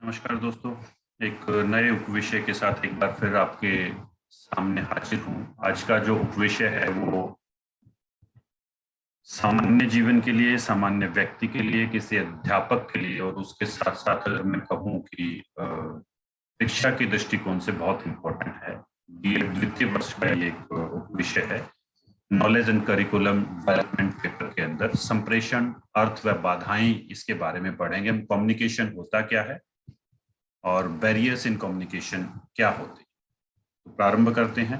नमस्कार दोस्तों। एक नए उपविषय के साथ एक बार फिर आपके सामने हाजिर हूँ। आज का जो उपविषय है वो सामान्य जीवन के लिए, सामान्य व्यक्ति के लिए, किसी अध्यापक के लिए और उसके साथ साथ अगर मैं कहूँ कि शिक्षा के दृष्टिकोण से बहुत इम्पोर्टेंट है। ये द्वितीय वर्ष का ये एक उपविषय है। Knowledge and curriculum development paper के अंदर संप्रेषण, अर्थ व बाधाएं, इसके बारे में पढ़ेंगे हम। कम्युनिकेशन होता क्या है और बैरियर्स इन कम्युनिकेशन क्या होते हैं। तो प्रारंभ करते हैं।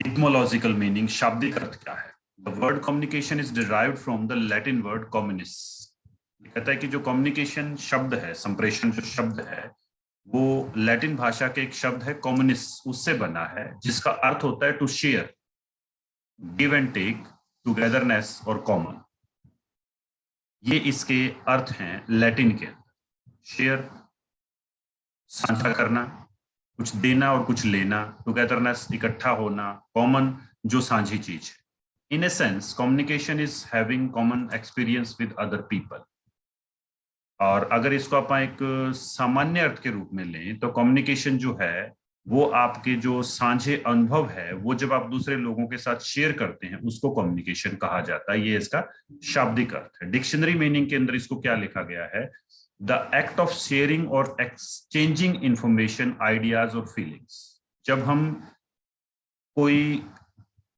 इटमोलॉजिकल मीनिंग, शाब्दिक अर्थ क्या है। The word communication is derived from the Latin word communis. कहता है कि जो कम्युनिकेशन शब्द है, संप्रेषण जो शब्द है, वो लैटिन भाषा के एक शब्द है कम्युनिस, उससे बना है, जिसका अर्थ होता है to share, give and take, togetherness और कॉमन। ये इसके अर्थ हैं लैटिन के अंदर। शेयर, साझा करना, कुछ देना और कुछ लेना, टुगेदरनेस, इकट्ठा होना, कॉमन, जो साझी चीज है। In a sense communication is having common experience with other people. और अगर इसको आप एक सामान्य अर्थ के रूप में लें तो कम्युनिकेशन जो है वो आपके जो साझे अनुभव है, वो जब आप दूसरे लोगों के साथ शेयर करते हैं, उसको कम्युनिकेशन कहा जाता है। ये इसका शाब्दिक अर्थ है। डिक्शनरी मीनिंग के अंदर इसको क्या लिखा गया है? द एक्ट ऑफ शेयरिंग और एक्सचेंजिंग इंफॉर्मेशन, आइडियाज और फीलिंग्स। जब हम कोई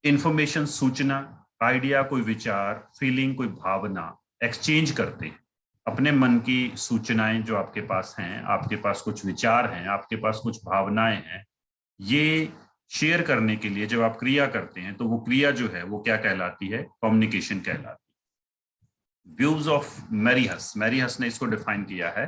इंफॉर्मेशन, सूचना, आइडिया, कोई विचार, फीलिंग, कोई भावना एक्सचेंज करते हैं, अपने मन की सूचनाएं जो आपके पास हैं, आपके पास कुछ विचार हैं, आपके पास कुछ भावनाएं हैं, ये शेयर करने के लिए जब आप क्रिया करते हैं तो वो क्रिया जो है वो क्या कहलाती है? कम्युनिकेशन कहलाती है। व्यूज ऑफ मैरीहस, मैरीहस ने इसको डिफाइन किया है।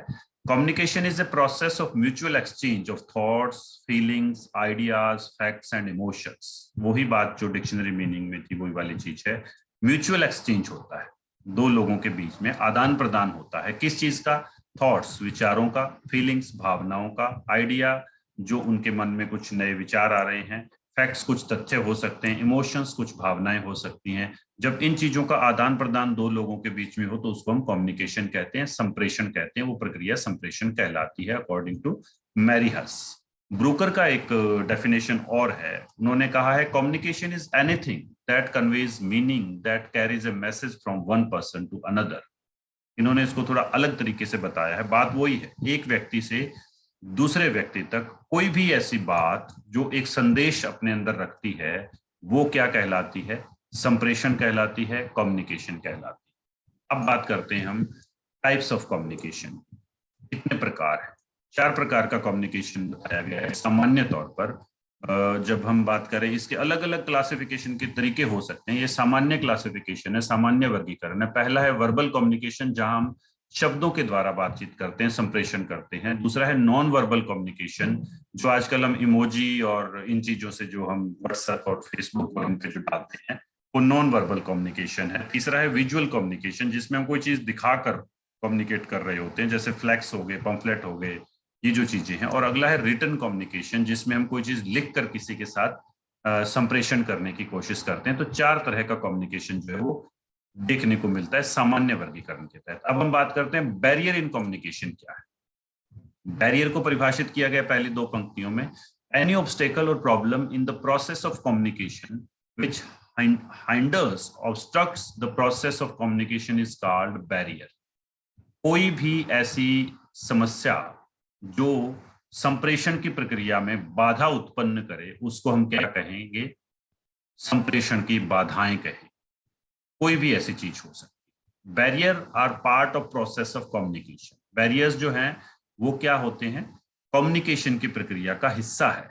Communication is a process of mutual exchange of thoughts, feelings, ideas, facts and emotions. वही बात जो डिक्शनरी मीनिंग में थी, वही वाली चीज है। म्यूचुअल एक्सचेंज होता है, दो लोगों के बीच में आदान प्रदान होता है। किस चीज का? थॉट्स, विचारों का, फीलिंग्स, भावनाओं का, आइडिया, जो उनके मन में कुछ नए विचार आ रहे हैं, फैक्ट्स, कुछ तथ्य हो सकते हैं, इमोशंस, कुछ भावनाएं हो सकती हैं। जब इन चीजों का आदान प्रदान दो लोगों के बीच में हो तो उसको हम कम्युनिकेशन कहते हैं, संप्रेषण कहते हैं। वो प्रक्रिया संप्रेषण कहलाती है अकॉर्डिंग टू मैरीहस। ब्रूकर का एक डेफिनेशन और है। उन्होंने कहा है communication is anything that conveys meaning that carries a message from one person to another. इन्होंने इसको थोड़ा अलग तरीके से बताया है। बात वही है, एक व्यक्ति से दूसरे व्यक्ति तक कोई भी ऐसी बात जो एक संदेश अपने अंदर रखती है, वो क्या कहलाती है? संप्रेषण कहलाती है, कम्युनिकेशन कहलाती है। अब बात करते हैं हम टाइप्स ऑफ कम्युनिकेशन। कितने प्रकार है? 4 प्रकार का कम्युनिकेशन बताया गया है सामान्य तौर पर। जब हम बात करें, इसके अलग अलग क्लासिफिकेशन के तरीके हो सकते हैं। ये सामान्य क्लासिफिकेशन है, सामान्य वर्गीकरण है। पहला है वर्बल कम्युनिकेशन, जहां हम शब्दों के द्वारा बातचीत करते हैं, संप्रेषण करते हैं। दूसरा है नॉन वर्बल कम्युनिकेशन, जो आजकल हम इमोजी और इन चीजों से, जो हम व्हाट्सएप और फेसबुक पर उनके जो डालते हैं, वो नॉन वर्बल कम्युनिकेशन है। तीसरा है विजुअल कम्युनिकेशन, जिसमें हम कोई चीज दिखाकर कम्युनिकेट कर रहे होते हैं, जैसे फ्लैक्स हो गए, पंफलेट हो गए, ये जो चीजें हैं। और अगला है रिटन कम्युनिकेशन, जिसमें हम कोई चीज लिख कर किसी के साथ संप्रेषण करने की कोशिश करते हैं। तो 4 तरह का कम्युनिकेशन जो है वो देखने को मिलता है सामान्य वर्गीकरण के तहत। अब हम बात करते हैं बैरियर इन कम्युनिकेशन क्या है। बैरियर को परिभाषित किया गया पहली 2 पंक्तियों में। एनी ऑब्स्टेकल और problem in the process of communication which hinders, obstructs the process of communication is called barrier। कोई भी ऐसी समस्या जो संप्रेषण की प्रक्रिया में बाधा उत्पन्न करे, उसको हम क्या कहेंगे? संप्रेषण की बाधाएं कहें। कोई भी ऐसी चीज हो सकती है। Barrier are part of process of communication. Barriers जो हैं वो क्या होते हैं? कम्युनिकेशन की प्रक्रिया का हिस्सा है।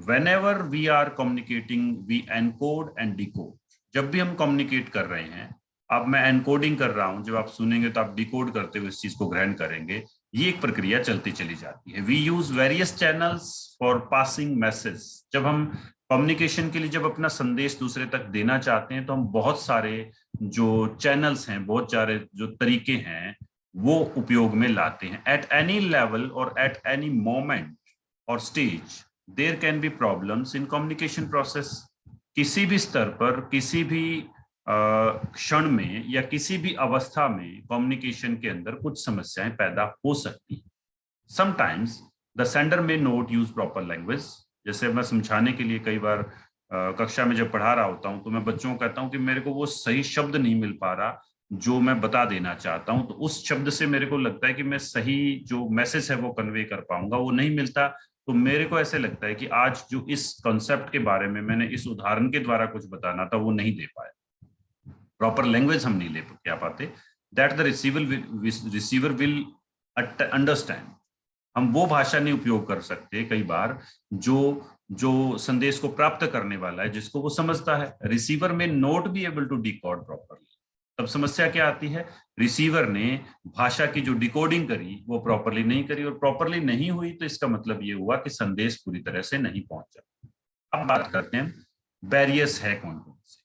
whenever we are communicating we encode and decode। जब भी हम कम्युनिकेट कर रहे हैं, अब मैं एनकोडिंग कर रहा हूं, जब आप सुनेंगे तो आप डिकोड करते हुए इस चीज को ग्रहण करेंगे। ये एक प्रक्रिया चलती चली जाती है। We use various channels for passing message. जब हम कम्युनिकेशन के लिए जब अपना संदेश दूसरे तक देना चाहते हैं तो हम बहुत सारे जो चैनल्स हैं, बहुत सारे जो तरीके हैं, वो उपयोग में लाते हैं। एट एनी लेवल और एट एनी मोमेंट और stage there can be problems in communication process. किसी भी स्तर पर, किसी भी क्षण में या किसी भी अवस्था में कम्युनिकेशन के अंदर कुछ समस्याएं पैदा हो सकती हैं। समटाइम्स द सेंडर में नोट यूज प्रॉपर लैंग्वेज। जैसे मैं समझाने के लिए कई बार कक्षा में जब पढ़ा रहा होता हूं तो मैं बच्चों को कहता हूं कि मेरे को वो सही शब्द नहीं मिल पा रहा जो मैं बता देना चाहता हूं, तो उस शब्द से मेरे को लगता है कि मैं सही जो मैसेज है वो कन्वे कर पाऊंगा, वो नहीं मिलता। तो मेरे को ऐसे लगता है कि आज जो इस कॉन्सेप्ट के बारे में मैंने इस उदाहरण के द्वारा कुछ बताना था वो नहीं दे पाया, प्रॉपर लैंग्वेज हम नहीं ले क्या पाते, that the receiver will understand. हम वो भाषा नहीं उपयोग कर सकते कई बार जो जो संदेश को प्राप्त करने वाला है जिसको वो समझता है। रिसीवर में not be able to decode properly. तब समस्या क्या आती है, रिसीवर ने भाषा की जो डिकोडिंग करी वो प्रॉपरली नहीं करी, और प्रॉपरली नहीं हुई तो इसका मतलब ये हुआ कि संदेश पूरी तरह से नहीं पहुंचा। अब बात करते हैं बैरियर्स है कौन कौन से।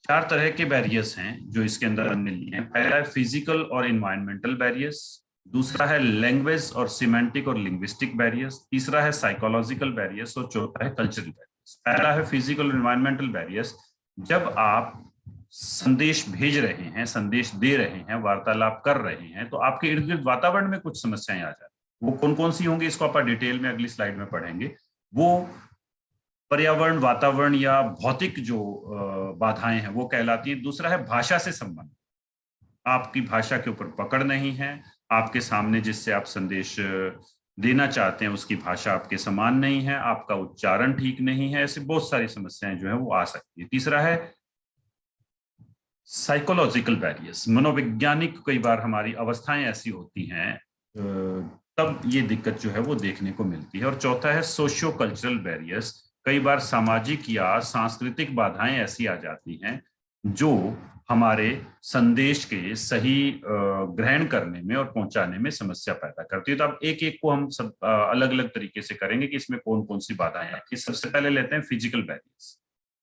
4 तरह के बैरियर्स हैं जो इसके अंदर हमने लिए हैं। पहला है फिजिकल और इन्वायरमेंटल बैरियर्स, दूसरा है लैंग्वेज और सिमेंटिक और लिंग्विस्टिक बैरियर्स, तीसरा है साइकोलॉजिकल बैरियर्स और चौथा है कल्चरल बैरियर्स। पहला है फिजिकल और इन्वायरमेंटल बैरियर्स। जब आप संदेश भेज रहे हैं, संदेश दे रहे हैं, वार्तालाप कर रहे हैं, तो आपके इर्द गिर्द वातावरण में कुछ समस्याएं आ जाती हैं। वो कौन कौन सी होंगी इसको आप डिटेल में अगली स्लाइड में पढ़ेंगे। वो पर्यावरण, वातावरण या भौतिक जो बाधाएं हैं वो कहलाती हैं। दूसरा है भाषा से संबंध, आपकी भाषा के ऊपर पकड़ नहीं है, आपके सामने जिससे आप संदेश देना चाहते हैं उसकी भाषा आपके समान नहीं है, आपका उच्चारण ठीक नहीं है, ऐसे बहुत सारी समस्याएं जो है वो आ सकती है। तीसरा है साइकोलॉजिकल बैरियर्स, मनोवैज्ञानिक कई बार हमारी अवस्थाएं ऐसी होती हैं तब ये दिक्कत जो है वो देखने को मिलती है। और चौथा है सोशियो कल्चरल बैरियर्स, कई बार सामाजिक या सांस्कृतिक बाधाएं ऐसी आ जाती हैं जो हमारे संदेश के सही ग्रहण करने में और पहुंचाने में समस्या पैदा करती है। तो अब एक एक को हम सब अलग अलग तरीके से करेंगे कि इसमें कौन कौन सी बाधाएं आती है। सबसे पहले लेते हैं physical barriers.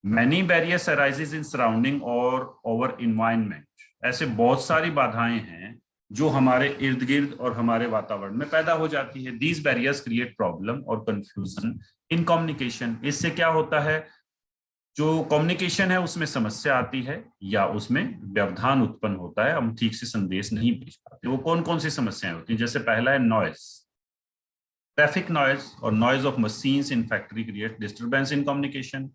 Many barriers arises in surrounding और ओवर इन्वायरमेंट। ऐसे बहुत सारी बाधाएं हैं जो हमारे इर्द गिर्द और हमारे वातावरण में पैदा हो जाती है। दीज बैरियर्स क्रिएट प्रॉब्लम और कंफ्यूजन इन कम्युनिकेशन। इससे क्या होता है, जो कम्युनिकेशन है उसमें समस्या आती है या उसमें व्यवधान उत्पन्न होता है, हम ठीक से संदेश नहीं भेज पाते। वो कौन कौन सी समस्याएं होती हैं, जैसे पहला है नॉइज, ट्रैफिक नॉइज और noise of machines in factory create disturbance in communication.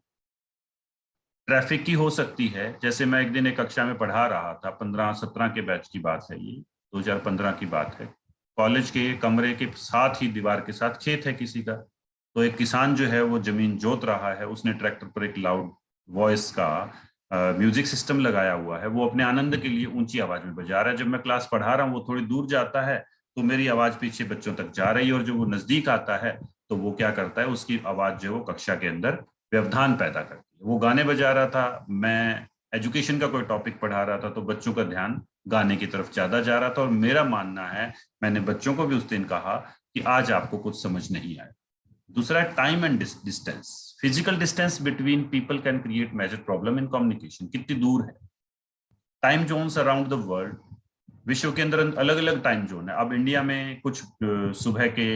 Traffic की हो सकती है, जैसे मैं एक दिन एक कक्षा में पढ़ा रहा था, 15-17 के बैच की बात है, ये 2015 की बात है। कॉलेज के कमरे के साथ ही दीवार के साथ खेत है किसी का, तो एक किसान जो है वो जमीन जोत रहा है, उसने ट्रैक्टर पर एक लाउड वॉइस का म्यूजिक सिस्टम लगाया हुआ है, वो अपने आनंद के लिए ऊंची आवाज में बजा रहा है। जब मैं क्लास पढ़ा रहा हूँ वो थोड़ी दूर जाता है तो मेरी आवाज पीछे बच्चों तक जा रही है, और जब वो नजदीक आता है तो वो क्या करता है, उसकी आवाज जो है वो कक्षा के अंदर व्यवधान पैदा करती है। वो गाने बजा रहा था, मैं एजुकेशन का कोई टॉपिक पढ़ा रहा था, तो बच्चों का ध्यान गाने की तरफ ज्यादा जा रहा था। और मेरा मानना है, मैंने बच्चों को भी उस दिन कहा कि आज आपको कुछ समझ नहीं आया। दूसरा है time and distance. Physical distance between people can create major problem in communication. कितनी दूर है, time zones around the world, विश्व के अंदर अलग अलग टाइम जोन है। अब इंडिया में कुछ सुबह के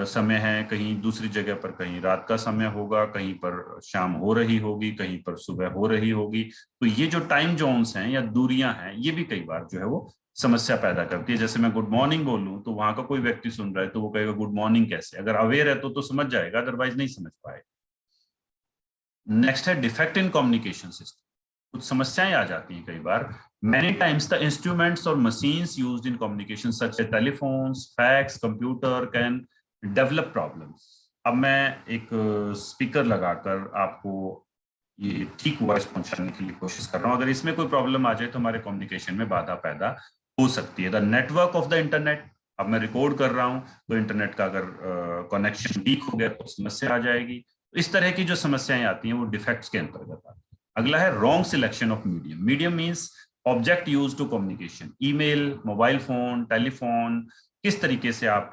समय है, कहीं दूसरी जगह पर कहीं रात का समय होगा, कहीं पर शाम हो रही होगी, कहीं पर सुबह हो रही होगी। तो ये जो टाइम जोन्स हैं या दूरियां हैं, ये भी कई बार जो है वो समस्या पैदा करती है। जैसे मैं गुड मॉर्निंग बोलूं तो वहां का कोई व्यक्ति सुन रहा है तो वो कहेगा गुड मॉर्निंग कैसे, अगर अवेयर है तो समझ जाएगा, अदरवाइज नहीं समझ पाएगा। नेक्स्ट है डिफेक्ट इन कम्युनिकेशन सिस्टम। कुछ समस्याएं आ जाती हैं कई बार। Many times the instruments or machines used in communication such as telephones, fax, computer can develop problems. अब मैं एक स्पीकर लगाकर आपको ये ठीक वॉइस पहुंचाने की कोशिश कर रहा हूं, अगर इसमें कोई प्रॉब्लम आ जाए तो हमारे कम्युनिकेशन में बाधा पैदा हो सकती है। The network of the internet, अब मैं रिकॉर्ड कर रहा हूं तो इंटरनेट का अगर कनेक्शन वीक हो गया तो समस्या आ जाएगी। तो इस तरह की जो समस्याएं आती हैं वो डिफेक्ट्स के अंतर्गत आती है। अगला है wrong selection of medium. Medium means object use to communication, email, mobile phone, telephone, किस तरीके से आप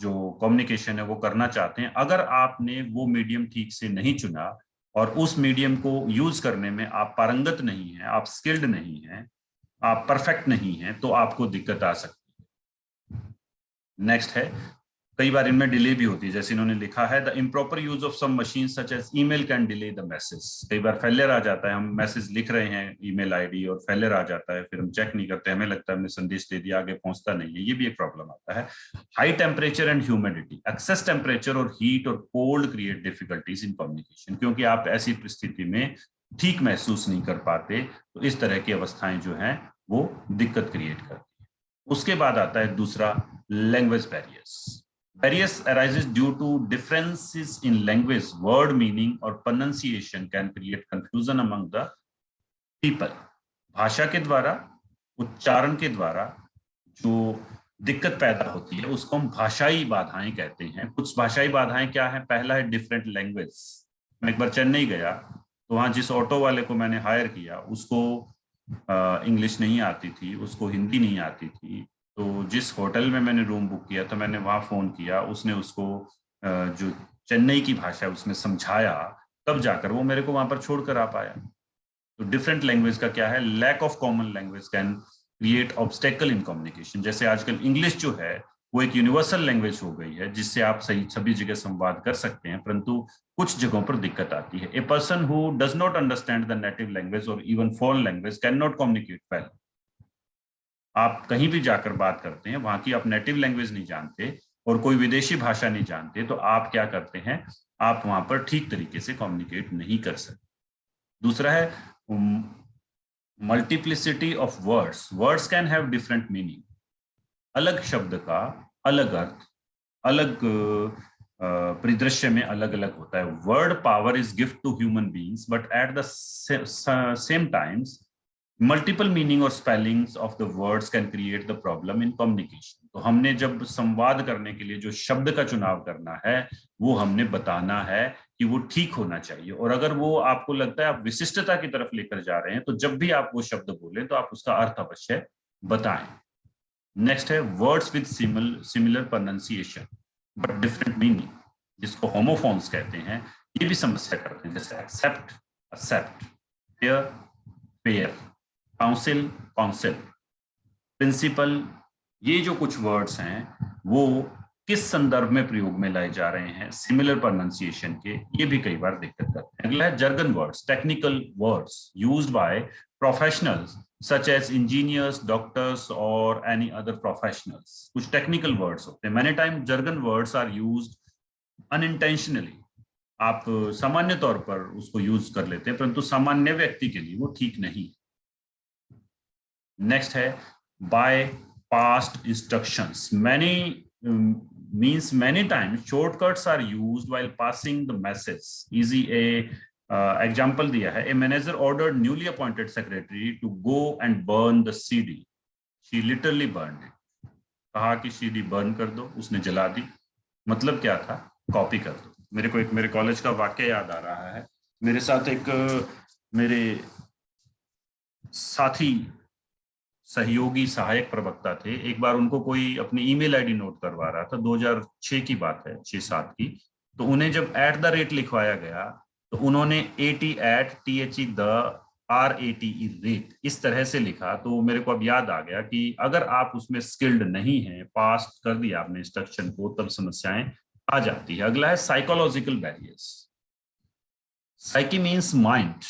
जो कम्युनिकेशन है वो करना चाहते हैं। अगर आपने वो मीडियम ठीक से नहीं चुना और उस मीडियम को यूज करने में आप पारंगत नहीं हैं, आप स्किल्ड नहीं हैं, आप परफेक्ट नहीं हैं, तो आपको दिक्कत आ सकती है। नेक्स्ट है कई बार इनमें डिले भी होती है, जैसे इन्होंने लिखा है the improper use of some machine such as email can delay the message. कई बार फेलियर आ जाता है, हम मैसेज लिख रहे हैं ईमेल आईडी और फेलियर आ जाता है, फिर हम चेक नहीं करते, हमें लगता है हमने संदेश दे दिया, आगे पहुंचता नहीं है, ये भी एक प्रॉब्लम आता है। High temperature and humidity, excess temperature और हीट और cold create difficulties in communication, क्योंकि आप ऐसी परिस्थिति में ठीक महसूस नहीं कर पाते, तो इस तरह की अवस्थाएं जो हैं वो दिक्कत क्रिएट करती है। उसके बाद आता है दूसरा, language barriers. Barriers arises due to differences in language, word meaning or pronunciation can create confusion among the people. भाषा के द्वारा, उच्चारण के द्वारा जो दिक्कत पैदा होती है उसको हम भाषाई बाधाएं कहते हैं। कुछ भाषाई बाधाएं क्या है? पहला है डिफरेंट लैंग्वेज। मैं एक बार चेन्नई गया तो वहां जिस ऑटो वाले को मैंने हायर किया उसको इंग्लिश नहीं आती थी, उसको हिंदी नहीं आती थी। तो जिस होटल में मैंने रूम बुक किया तो मैंने वहां फोन किया, उसने उसको जो चेन्नई की भाषा है उसमें समझाया, तब जाकर वो मेरे को वहां पर छोड़कर आ पाया। तो डिफरेंट लैंग्वेज का क्या है? Lack of common language can create obstacle in communication. जैसे आजकल इंग्लिश जो है वो एक यूनिवर्सल लैंग्वेज हो गई है जिससे आप सही सभी जगह संवाद कर सकते हैं, परंतु कुछ जगहों पर दिक्कत आती है। A person who does not understand the native language और even foreign language can not communicate well. आप कहीं भी जाकर बात करते हैं, वहां की आप नेटिव लैंग्वेज नहीं जानते और कोई विदेशी भाषा नहीं जानते, तो आप क्या करते हैं? आप वहां पर ठीक तरीके से कम्युनिकेट नहीं कर सकते। दूसरा है multiplicity of words. Words can have different meaning. अलग शब्द का अलग अर्थ, अलग परिदृश्य में अलग अलग होता है। Word power is gift to human beings but at the same times multiple meaning और spellings of the words can create the problem in communication. तो हमने जब संवाद करने के लिए जो शब्द का चुनाव करना है वो हमने बताना है कि वो ठीक होना चाहिए, और अगर वो आपको लगता है आप विशिष्टता की तरफ लेकर जा रहे हैं तो जब भी आप वो शब्द बोलें तो आप उसका अर्थ अवश्य बताएं। नेक्स्ट है words with similar pronunciation but different meaning, जिसको होमोफोन्स कहते हैं, ये भी समस्या करते हैं। जैसे accept, except, fair, fare, council, counsel, principal, ये जो कुछ वर्ड्स हैं वो किस संदर्भ में प्रयोग में लाए जा रहे हैं, सिमिलर प्रोनाउंसिएशन के, ये भी कई बार दिक्कत करते हैं। अगला है jargon words, technical words used by professionals such as engineers, doctors और एनी अदर प्रोफेशनल्स। कुछ टेक्निकल वर्ड्स होते हैं। Many time jargon words are used unintentionally. आप सामान्य तौर पर उसको यूज कर लेते हैं परंतु सामान्य व्यक्ति के लिए वो ठीक नहीं। नेक्स्ट है bye past instructions. Many means many times shortcuts are used while passing the message. Easy example दिया है, a manager ordered newly appointed secretary to go and burn the CD. She literally burned it. कहा कि CD burn कर दो, उसने जला दी। मतलब क्या था? कॉपी कर दो। मेरे कॉलेज का वाक्य याद आ रहा है। मेरे साथ एक मेरे साथी सहयोगी सहायक प्रवक्ता थे। एक बार उनको कोई अपनी ईमेल आईडी नोट करवा रहा था, 2006 की बात है, 6-7 की। तो उन्हें जब @ लिखवाया गया तो उन्होंने AT इस तरह से लिखा। तो मेरे को अब याद आ गया कि अगर आप उसमें स्किल्ड नहीं हैं, पास कर दिया आपने इंस्ट्रक्शन को, तब समस्याएं आ जाती है। अगला है psychological barriers. Psyche means mind.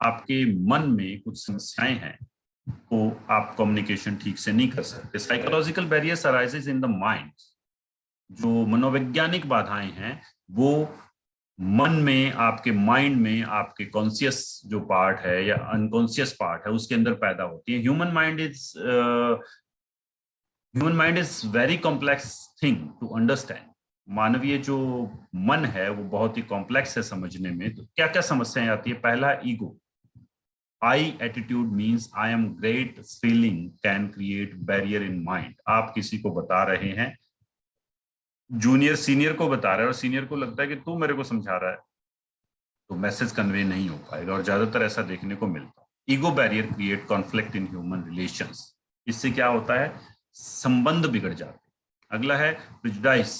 आपके मन में कुछ समस्याएं हैं तो आप कम्युनिकेशन ठीक से नहीं कर सकते। Psychological barriers arises in the mind. जो मनोवैज्ञानिक बाधाएं हैं वो मन में, आपके माइंड में, आपके कॉन्शियस जो पार्ट है या अनकॉन्शियस पार्ट है उसके अंदर पैदा होती है। Human mind is very complex thing to understand. मानवीय जो मन है वो बहुत ही कॉम्प्लेक्स है समझने में। तो क्या क्या समस्याएं आती है? पहला, ego. I attitude means I am great feeling can create barrier in mind. आप किसी को बता रहे हैं, जूनियर सीनियर को बता रहा है और सीनियर को लगता है कि तू मेरे को समझा रहा है, तो मैसेज कन्वे नहीं हो पाएगा, और ज्यादातर ऐसा देखने को मिलता है। Ego barrier create conflict in human relations. इससे क्या होता है? संबंध बिगड़ जाते हैं। अगला है प्रेजुडाइस,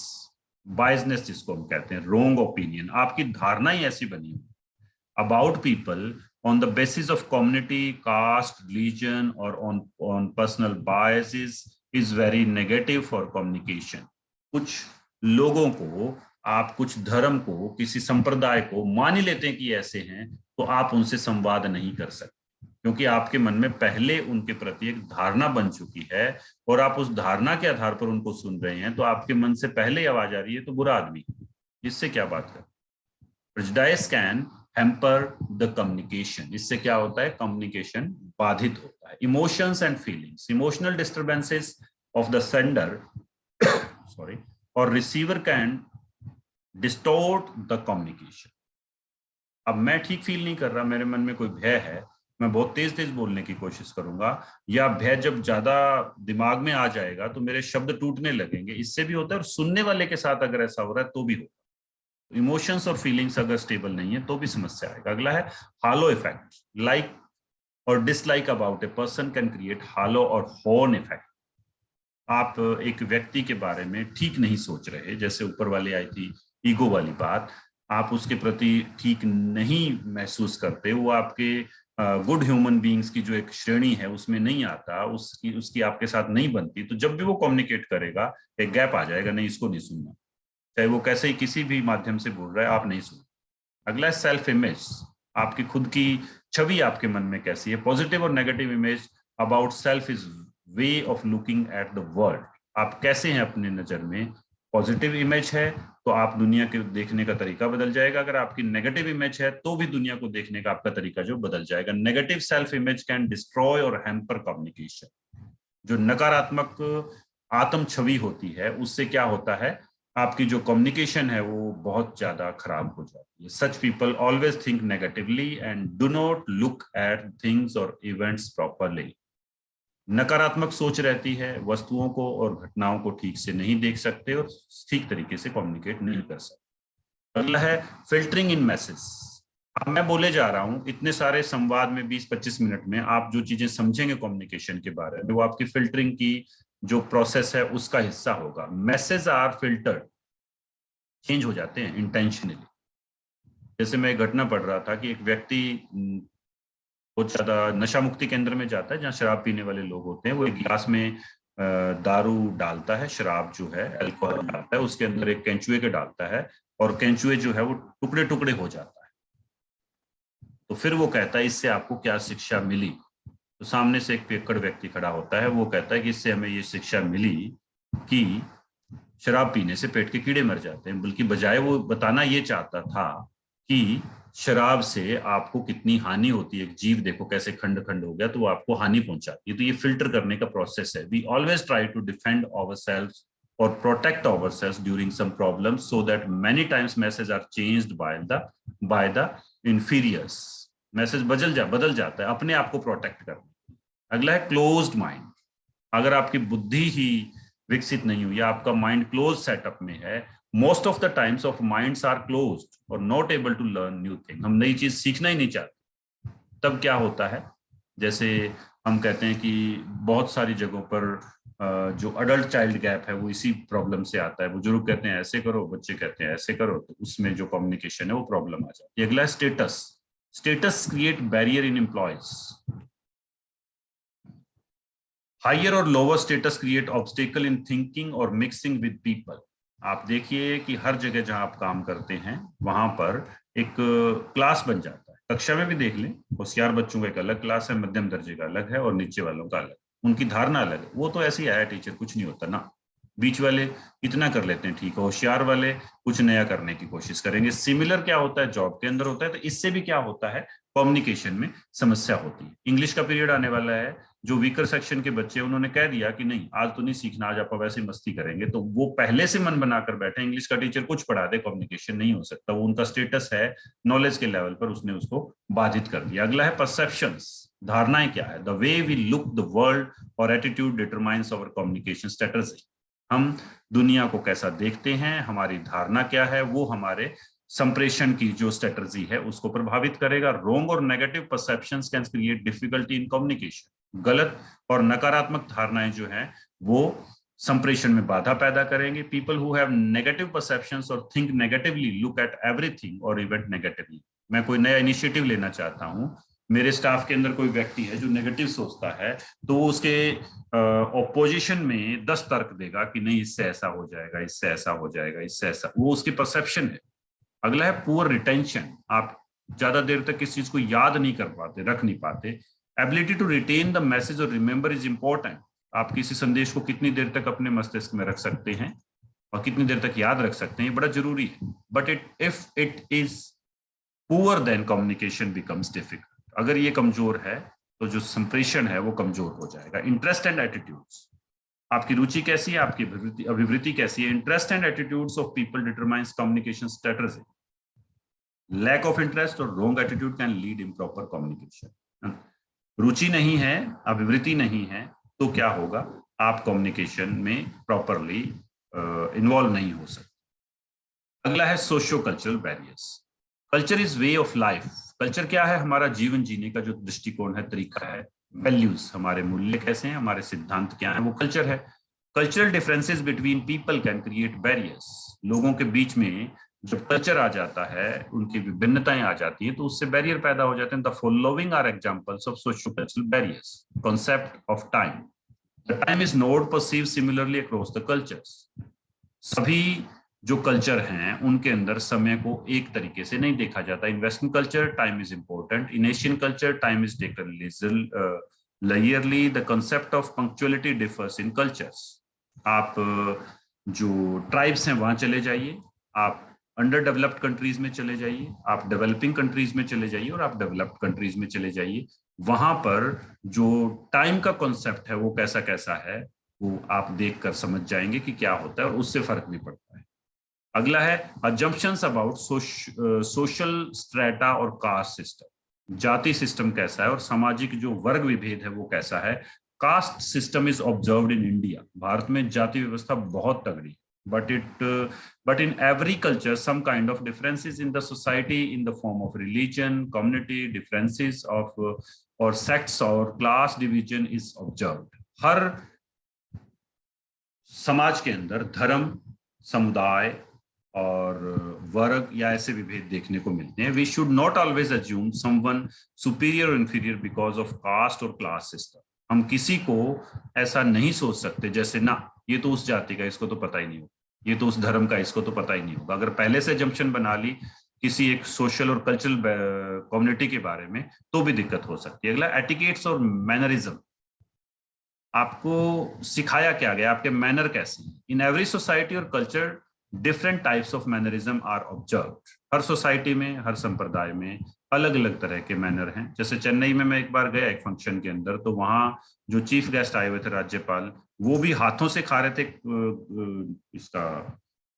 बायसनेस जिसको हम कहते हैं, रोंग ओपिनियन। आपकी धारणा ही ऐसी बनी हुई about people on the basis of community, caste, religion or on personal biases is very negative for communication. कुछ लोगों को, आप कुछ धर्म को, किसी संप्रदाय को मान ही लेते हैं कि ऐसे हैं, तो आप उनसे संवाद नहीं कर सकते, क्योंकि आपके मन में पहले उनके प्रति एक धारणा बन चुकी है और आप उस धारणा के आधार पर उनको सुन रहे हैं। तो आपके मन से पहले ही आवाज आ रही है तो बुरा आदमी, इससे क्या बात कर। Prejudice can hamper the communication. इससे क्या होता है, कम्युनिकेशन बाधित होता है। Emotions and feelings, emotional disturbances of the sender sorry और receiver can distort the communication. अब मैं ठीक फील नहीं कर रहा, मेरे मन में कोई भय है, मैं बहुत तेज तेज बोलने की कोशिश करूंगा, या भय जब ज्यादा दिमाग में आ जाएगा तो मेरे शब्द टूटने लगेंगे, इससे भी होता है। और सुनने वाले के साथ अगर ऐसा हो रहा है तो भी होगा। इमोशंस और फीलिंग्स अगर स्टेबल नहीं है तो भी समस्या आएगा। अगला है हालो इफेक्ट। लाइक और dislike about a person can create halo और हॉर्न इफेक्ट। आप एक व्यक्ति के बारे में ठीक नहीं सोच रहे, जैसे ऊपर वाली आई थी ईगो वाली बात, आप उसके प्रति ठीक नहीं महसूस करते, वो आपके गुड ह्यूमन बीइंग्स की जो एक श्रेणी है उसमें नहीं आता, उसकी आपके साथ नहीं बनती, तो जब भी वो कम्युनिकेट करेगा एक गैप आ जाएगा, नहीं इसको नहीं सुनना, चाहे वो कैसे ही किसी भी माध्यम से बोल रहा है, आप नहीं सुन। अगला है सेल्फ इमेज। आपकी खुद की छवि आपके मन में कैसी है। पॉजिटिव और negative image about self is way of looking at the world. आप कैसे हैं अपनी नजर में। पॉजिटिव इमेज है तो आप दुनिया के देखने का तरीका बदल जाएगा, अगर आपकी नेगेटिव इमेज है तो भी दुनिया को देखने का आपका तरीका जो बदल जाएगा। Negative self image can destroy और हैम्पर कम्युनिकेशन। जो नकारात्मक आत्म छवि होती है उससे क्या होता है, आपकी जो कम्युनिकेशन है वो बहुत ज्यादा खराब हो जाती है। Such people always think negatively and do not look at things और इवेंट्स प्रॉपरली। नकारात्मक सोच रहती है, वस्तुओं को और घटनाओं को ठीक से नहीं देख सकते और ठीक तरीके से कम्युनिकेट नहीं कर सकते। अगला है फिल्टरिंग इन मैसेज। अब मैं बोले जा रहा हूं इतने सारे संवाद में 20-25 मिनट में आप जो चीजें समझेंगे कम्युनिकेशन के बारे में, वो आपकी फिल्टरिंग की जो प्रोसेस है उसका हिस्सा होगा। मैसेज आर फिल्टर्ड, चेंज हो जाते हैं इंटेंशनली। जैसे मैं एक घटना पढ़ रहा था कि एक व्यक्ति बहुत ज्यादा नशा मुक्ति केंद्र में जाता है जहाँ शराब पीने वाले लोग होते हैं, वो एक गिलास में दारू डालता है, शराब जो है अल्कोहल डालता है, उसके अंदर एक केंचुए के डालता है और केंचुए जो है वो टुकड़े टुकड़े हो जाता है। तो फिर वो कहता है इससे आपको क्या शिक्षा मिली। तो सामने से एक पियक्कड़ व्यक्ति खड़ा होता है, वो कहता है कि इससे हमें ये शिक्षा मिली कि शराब पीने से पेट के कीड़े मर जाते हैं, बल्कि बजाय वो बताना ये चाहता था कि शराब से आपको कितनी हानि होती है, एक जीव देखो कैसे खंड खंड हो गया, तो वो आपको हानि पहुंचाती है। तो ये फिल्टर करने का प्रोसेस है। We always try to defend ourselves और protect ourselves during some problems so that many times message are changed by the inferiors. Message बदल जाता है अपने आप को प्रोटेक्ट करने। अगला है क्लोज्ड माइंड। अगर आपकी बुद्धि ही विकसित नहीं हुई, आपका माइंड क्लोज सेटअप में है, most of the times of minds are closed और not able to learn new thing. हम नई चीज सीखना ही नहीं चाहते। तब क्या होता है, जैसे हम कहते हैं कि बहुत सारी जगहों पर जो अडल्ट चाइल्ड गैप है वो इसी प्रॉब्लम से आता है। बुजुर्ग कहते हैं ऐसे करो, बच्चे कहते हैं ऐसे करो, तो उसमें जो कम्युनिकेशन है वो प्रॉब्लम आ जाती है। अगला status. Status create barrier in employees. Higher और lower status create obstacle in thinking और मिक्सिंग विद पीपल। आप देखिए कि हर जगह जहां आप काम करते हैं वहां पर एक क्लास बन जाता है। कक्षा में भी देख लें, होशियार बच्चों का एक अलग क्लास है, मध्यम दर्जे का अलग है और नीचे वालों का अलग। उनकी धारणा अलग है। वो तो ऐसे ही आया टीचर, कुछ नहीं होता ना। बीच वाले इतना कर लेते हैं ठीक है, होशियार वाले कुछ नया करने की कोशिश करेंगे। सिमिलर क्या होता है, जॉब के अंदर होता है। तो इससे भी क्या होता है, कम्युनिकेशन में समस्या होती है। इंग्लिश का पीरियड आने वाला है, जो वीकर सेक्शन के बच्चे उन्होंने कह दिया कि नहीं आज तो नहीं सीखना, आज आप वैसे मस्ती करेंगे, तो वो पहले से मन बनाकर बैठे, इंग्लिश का टीचर कुछ पढ़ा दे, कम्युनिकेशन नहीं हो सकता। वो उनका स्टेटस है नॉलेज के लेवल पर, उसने उसको बाधित कर दिया। अगला है परसेप्शंस। धारणाएं क्या है, the way we look the world और attitude determines our communication strategy. हम दुनिया को कैसा देखते हैं, हमारी धारणा क्या है, वो हमारे संप्रेषण की जो स्ट्रेटजी है उसको प्रभावित करेगा। रॉन्ग और negative perceptions can create difficulty in communication. गलत और नकारात्मक धारणाएं जो हैं वो संप्रेषण में बाधा पैदा करेंगे। People who have negative perceptions और think negatively look at everything और इवेंट नेगेटिवली। मैं कोई नया इनिशिएटिव लेना चाहता हूं मेरे स्टाफ के अंदर कोई व्यक्ति है जो नेगेटिव सोचता है, तो उसके ऑपोजिशन में 10 तर्क देगा कि नहीं इससे ऐसा हो जाएगा, इससे ऐसा हो जाएगा, इससे ऐसा, वो उसकी परसेप्शन है। अगला है पुअर रिटेंशन, आप ज्यादा देर तक किसी चीज को याद नहीं कर पाते, रख नहीं पाते। Ability to retain the message और रिमेंबर इज इंपॉर्टेंट। आप किसी संदेश को कितनी देर तक अपने मस्तिष्क में रख सकते हैं और कितनी देर तक याद रख सकते हैं, बड़ा जरूरी है। But if it is poor then communication becomes difficult. अगर ये कमजोर है तो जो संप्रेषण है वो कमजोर हो जाएगा। इंटरेस्ट एंड एटीट्यूड्स, आपकी रुचि कैसी है, आपकी अभिवृत्ति कैसी है। Interest and attitudes of people determines communication status. Lack of interest और wrong attitude can lead improper communication. रुचि नहीं है, अभिवृत्ति नहीं है, तो क्या होगा, आप कम्युनिकेशन में प्रॉपरली इन्वॉल्व नहीं हो सकते। अगला है socio cultural barriers. Culture is way of life. Culture क्या है, हमारा जीवन जीने का जो दृष्टिकोण है, तरीका है। वैल्यूज, हमारे मूल्य कैसे हैं, हमारे सिद्धांत क्या है, वो कल्चर है। Cultural differences between people can create barriers. लोगों के बीच में जब कल्चर आ जाता है, उनकी विभिन्नताएं आ जाती हैं, तो उससे बैरियर पैदा हो जाते हैं। The following are examples of socio cultural barriers. Concept of time, the time is not perceived similarly across the cultures. सभी जो कल्चर हैं उनके अंदर समय को एक तरीके से नहीं देखा जाता। In western culture time is important, in Asian culture time is taken linearly. The concept of punctuality differs in cultures. आप जो ट्राइब्स हैं वहां चले जाइए, आप अंडर डेवलप्ड कंट्रीज में चले जाइए, आप डेवलपिंग कंट्रीज में चले जाइए, और आप डेवलप्ड कंट्रीज में चले जाइए, वहां पर जो टाइम का कॉन्सेप्ट है वो कैसा कैसा है, वो आप देखकर समझ जाएंगे कि क्या होता है, और उससे फर्क भी पड़ता है। अगला है अजम्पशंस अबाउट सोशल स्ट्रेटा और कास्ट सिस्टम। जाति सिस्टम कैसा है और सामाजिक जो वर्ग विभेद है वो कैसा है। Caste system is observed in India. Bharat में जाति व्यवस्था बहुत तगड़ी, but in every culture some kind of differences in the society in the form of religion, community differences of or sects or class division is observed. हर समाज के अंदर धर्म, समुदाय और वर्ग या ऐसे विभेद देखने को मिलते हैं। We should not always assume someone superior और इंफीरियर बिकॉज ऑफ कास्ट और क्लास सिस्टम। हम किसी को ऐसा नहीं सोच सकते जैसे ना ये तो उस जाति का, इसको तो पता ही नहीं होगा, ये तो उस धर्म का, इसको तो पता ही नहीं होगा। अगर पहले से जंक्शन बना ली किसी एक सोशल और कल्चरल कम्युनिटी के बारे में, तो भी दिक्कत हो सकती है। अगला एटिकेट्स और मैनरिज्म। आपको सिखाया क्या गया, आपके मैनर कैसे हैं। इन एवरी सोसाइटी और culture different types of mannerism are observed. हर सोसाइटी में, हर संप्रदाय में अलग अलग तरह के मैनर हैं। जैसे चेन्नई में मैं एक बार गया एक फंक्शन के अंदर, तो वहां जो चीफ गेस्ट आए हुए थे, राज्यपाल, वो भी हाथों से खा रहे थे। इसका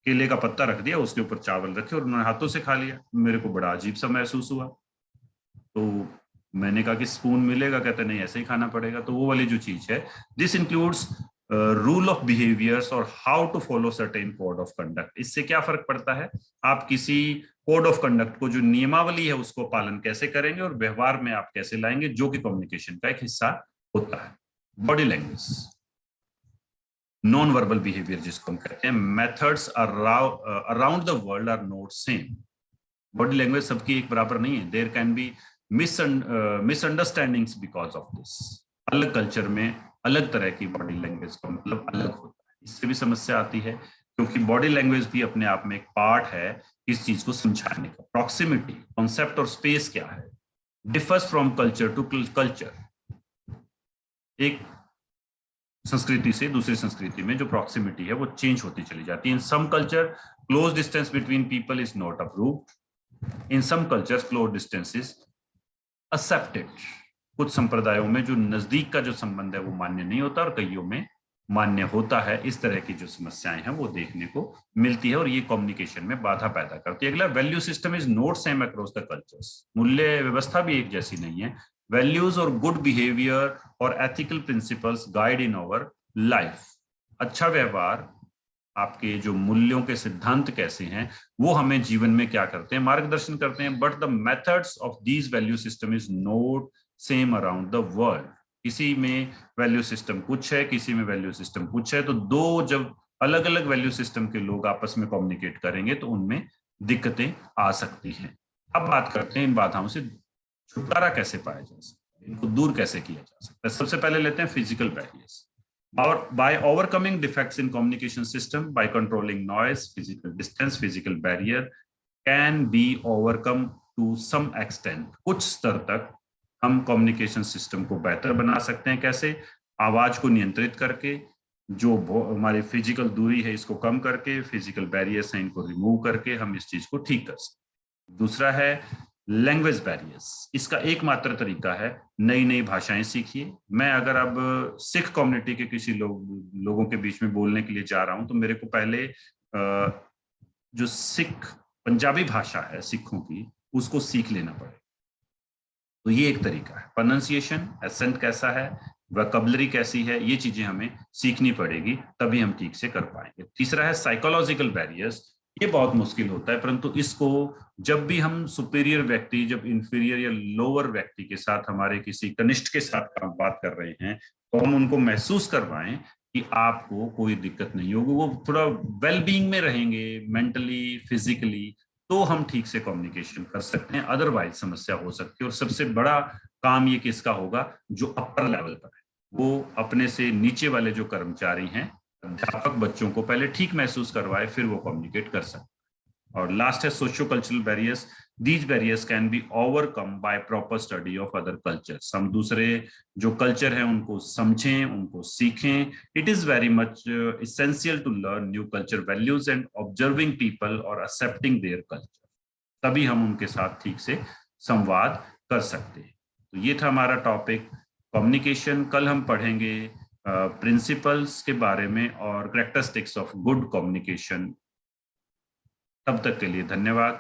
केले का पत्ता रख दिया, उसके ऊपर चावल रखे और उन्होंने हाथों से खा लिया। मेरे को बड़ा अजीब सा महसूस हुआ। तो मैंने कहा कि स्पून मिलेगा, कहते नहीं ऐसे ही खाना पड़ेगा। तो वो वाली जो चीज है, this includes rule of behaviours और how to follow certain code of conduct. इससे क्या फर्क पड़ता है, आप किसी कोड ऑफ कंडक्ट को, जो नियमावली है, उसको पालन कैसे करेंगे और व्यवहार में आप कैसे लाएंगे, जो कि कम्युनिकेशन का एक हिस्सा होता है। Body language, non verbal behaviour जिसको हम कहते हैं। Methods around the world are not same. Body language सबकी एक बराबर नहीं है। There can be misunderstandings because of this. अलग कल्चर में अलग तरह की बॉडी लैंग्वेज का मतलब अलग होता है। इससे भी समस्या आती है, क्योंकि बॉडी लैंग्वेज भी अपने आप में एक पार्ट है इस चीज को समझाने का। प्रॉक्सिमिटी, कॉन्सेप्ट और स्पेस क्या है, differs from culture to culture. एक संस्कृति से दूसरी संस्कृति में जो प्रॉक्सिमिटी है वो चेंज होती चली जाती है। In some culture close distance between people is not approved. In some cultures close distance is accepted. कुछ संप्रदायों में जो नजदीक का जो संबंध है वो मान्य नहीं होता और कईयों में मान्य होता है। इस तरह की जो समस्याएं हैं वो देखने को मिलती है और ये कम्युनिकेशन में बाधा पैदा करती है। अगला, value system is not same across the cultures. मूल्य व्यवस्था भी एक जैसी नहीं है। वैल्यूज और गुड बिहेवियर और ethical principles guide in our life. अच्छा व्यवहार, आपके जो मूल्यों के सिद्धांत कैसे हैं, वो हमें जीवन में क्या करते हैं, मार्गदर्शन करते हैं। But the methods of these value system is not same around the world. किसी में वैल्यू सिस्टम कुछ है, किसी में वैल्यू सिस्टम कुछ है। तो दो जब अलग अलग वैल्यू सिस्टम के लोग आपस में कम्युनिकेट करेंगे तो उनमें दिक्कतें आ सकती हैं। अब बात करते हैं इन बाधाओं से छुटकारा कैसे पाया जा सकता है, इनको दूर कैसे किया जा सकता है। सबसे पहले लेते हैं physical barriers. By overcoming defects in communication system, by controlling noise, physical distance, physical barrier can be overcome to some extent। कुछ स्तर तक हम कम्युनिकेशन सिस्टम को बेहतर बना सकते हैं। कैसे? आवाज को नियंत्रित करके, जो हमारी फिजिकल दूरी है इसको कम करके, फिजिकल बैरियर्स हैं इनको रिमूव करके हम इस चीज को ठीक कर सकते हैं। दूसरा है लैंग्वेज बैरियर्स। इसका एकमात्र तरीका है नई नई भाषाएं सीखिए। मैं अगर अब सिख कम्युनिटी के किसी लोगों के बीच में बोलने के लिए जा रहा हूं तो मेरे को पहले जो सिख पंजाबी भाषा है सिखों की, उसको सीख लेना पड़ेगा। तो ये एक तरीका है। प्रोनाउंसिएशन, एसेंट कैसा है, वोकैबुलरी कैसी है, ये चीजें हमें सीखनी पड़ेगी, तभी हम ठीक से कर पाएंगे। तीसरा है साइकोलॉजिकल बैरियर्स। ये बहुत मुश्किल होता है, परंतु इसको जब भी हम सुपीरियर व्यक्ति, जब इंफीरियर या लोअर व्यक्ति के साथ, हमारे किसी कनिष्ठ के साथ हम बात कर रहे हैं, तो हम उनको महसूस करवाएं कि आपको कोई दिक्कत नहीं होगी, वो थोड़ा वेलबींग में रहेंगे मेंटली, फिजिकली, तो हम ठीक से कम्युनिकेशन कर सकते हैं। अदरवाइज समस्या हो सकती है। और सबसे बड़ा काम ये किसका होगा? जो अपर लेवल पर है, वो अपने से नीचे वाले जो कर्मचारी हैं, अध्यापक, बच्चों को पहले ठीक महसूस करवाए, फिर वो कम्युनिकेट कर सकते। और लास्ट है socio cultural barriers. These barriers can be overcome by proper study of other cultures. हम दूसरे जो कल्चर है उनको समझें, उनको सीखें। It is very much essential to learn new culture values and observing people और एक्सेप्टिंग देयर कल्चर। तभी हम उनके साथ ठीक से संवाद कर सकते हैं। तो ये था हमारा टॉपिक कम्युनिकेशन। कल हम पढ़ेंगे प्रिंसिपल्स के बारे में और कैरेक्टरिस्टिक्स ऑफ गुड कम्युनिकेशन। तब तक के लिए धन्यवाद।